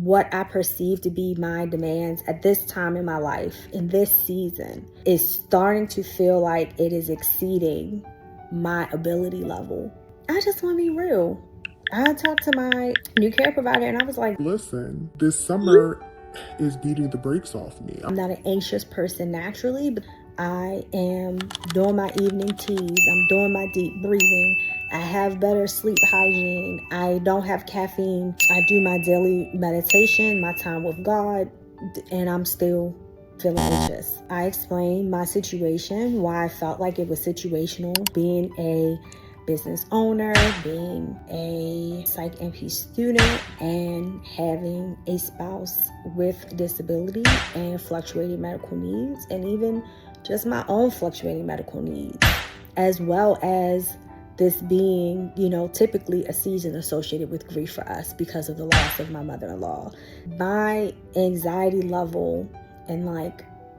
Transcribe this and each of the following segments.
what I perceive to be my demands at this time in my life, in this season, is starting to feel like it is exceeding my ability level. I just want to be real. I talked to my new care provider and I was like, listen, this summer is beating the brakes off me. I'm not an anxious person naturally, but I am doing my evening teas. I'm doing my deep breathing. I have better sleep hygiene. I don't have caffeine. I do my daily meditation, my time with God, and I'm still feeling anxious. I explained my situation, why I felt like it was situational, being a business owner, being a psych MP student, and having a spouse with disability and fluctuating medical needs, and even just my own fluctuating medical needs, as well as this being, typically a season associated with grief for us because of the loss of my mother-in-law. My anxiety level and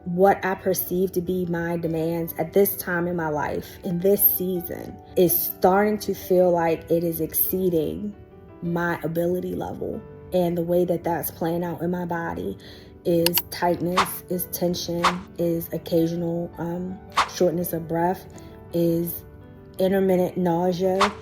what I perceive to be my demands at this time in my life, in this season, is starting to feel like it is exceeding my ability level. And the way that that's playing out in my body is tightness, is tension, is occasional shortness of breath, is intermittent nausea,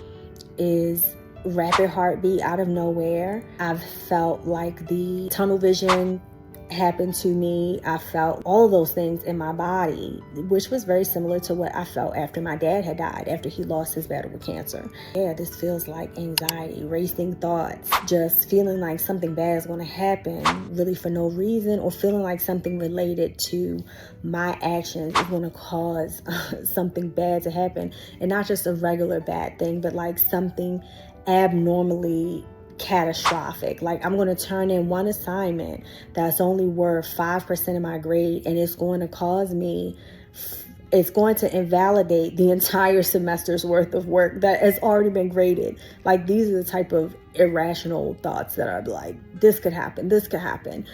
is rapid heartbeat out of nowhere. I've felt like the tunnel vision happened to me. I felt all of those things in my body, which was very similar to what I felt after my dad had died, after he lost his battle with cancer. Yeah, this feels like anxiety, racing thoughts, just feeling like something bad is going to happen really for no reason, or feeling like something related to my actions is going to cause something bad to happen. And not just a regular bad thing, but like something abnormally catastrophic. Like I'm going to turn in one assignment that's only worth 5% of my grade, and it's going to invalidate the entire semester's worth of work that has already been graded. Like these are the type of irrational thoughts that are like, this could happen, this could happen.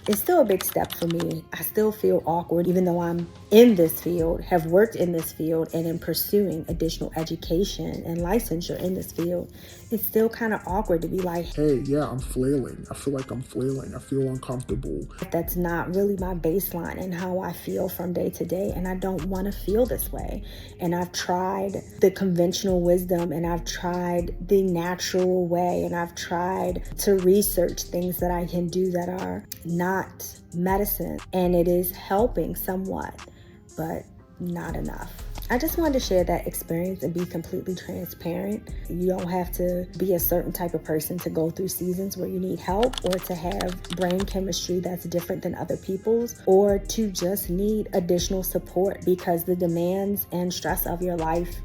It's still a big step for me. I still feel awkward, even though I'm in this field, have worked in this field, and am pursuing additional education and licensure in this field. It's still kind of awkward to be like, hey, yeah, I'm flailing. I feel like I'm flailing. I feel uncomfortable. That's not really my baseline and how I feel from day to day, and I don't want to feel this way. And I've tried the conventional wisdom, and I've tried the natural way, and I've tried to research things that I can do that are not medicine, and it is helping somewhat, but not enough. I just wanted to share that experience and be completely transparent. You don't have to be a certain type of person to go through seasons where you need help, or to have brain chemistry that's different than other people's, or to just need additional support because the demands and stress of your life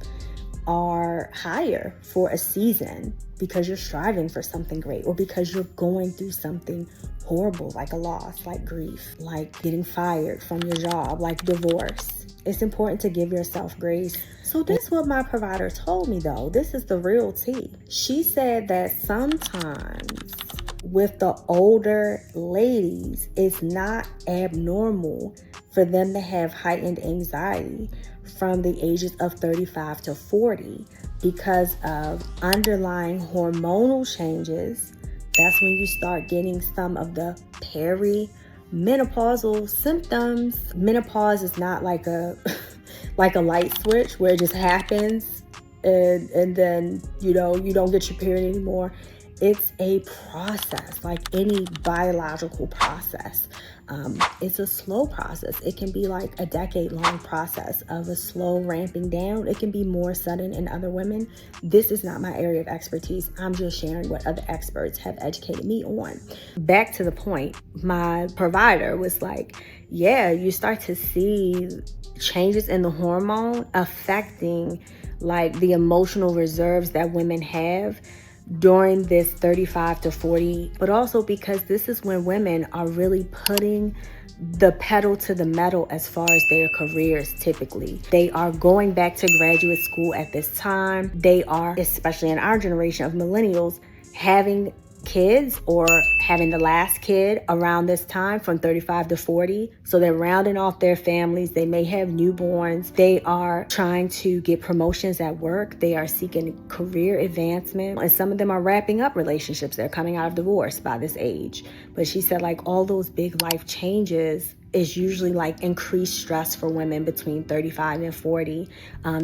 are higher for a season, because you're striving for something great, or because you're going through something horrible, like a loss, like grief, like getting fired from your job, like divorce. It's important to give yourself grace. So this is what my provider told me, though. This is the real tea. She said that sometimes with the older ladies, it's not abnormal for them to have heightened anxiety from the ages of 35 to 40 because of underlying hormonal changes. That's when you start getting some of the perimenopausal symptoms. Menopause is not like a light switch where it just happens and then you don't get your period anymore. It's a process, like any biological process. It's a slow process. It can be like a decade-long process of a slow ramping down. It can be more sudden in other women. This is not my area of expertise. I'm just sharing what other experts have educated me on. Back to the point, my provider was like, yeah, you start to see changes in the hormone affecting like the emotional reserves that women have during this 35 to 40, but also because this is when women are really putting the pedal to the metal as far as their careers. Typically, they are going back to graduate school at this time. They are, especially in our generation of millennials, having kids or having the last kid around this time from 35 to 40. So they're rounding off their families. They may have newborns. They are trying to get promotions at work. They are seeking career advancement. And some of them are wrapping up relationships. They're coming out of divorce by this age. But she said like all those big life changes is usually like increased stress for women between 35 and 40,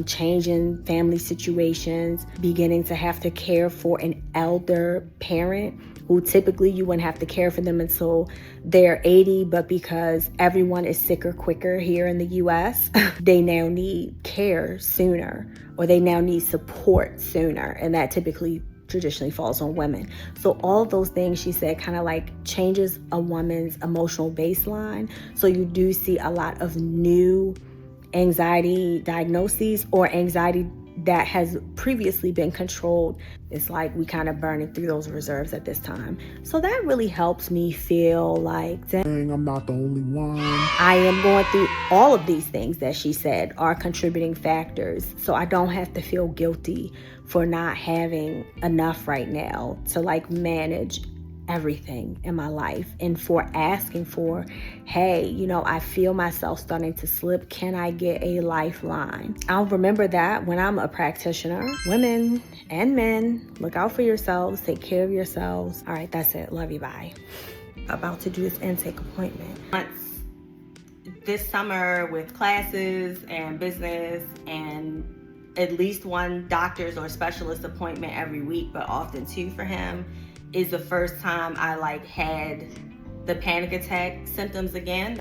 changing family situations, beginning to have to care for an elder parent who typically you wouldn't have to care for them until they're 80, but because everyone is sicker quicker here in the US, they now need care sooner, or they now need support sooner, and that typically traditionally falls on women. So all of those things, she said, kind of like changes a woman's emotional baseline. So you do see a lot of new anxiety diagnoses or anxiety that has previously been controlled. It's like we kind of burning through those reserves at this time. So that really helps me feel like, Dang, I'm not the only one. I am going through all of these things that she said are contributing factors. So I don't have to feel guilty for not having enough right now to like manage everything in my life, and for asking for, hey, you know, I feel myself starting to slip. Can I get a lifeline? I'll remember that when I'm a practitioner. Women and men, look out for yourselves. Take care of yourselves. All right, that's it. Love you. Bye. About to do this intake appointment. This summer with classes and business and at least one doctor's or specialist appointment every week, but often two for him, is the first time I like had the panic attack symptoms again.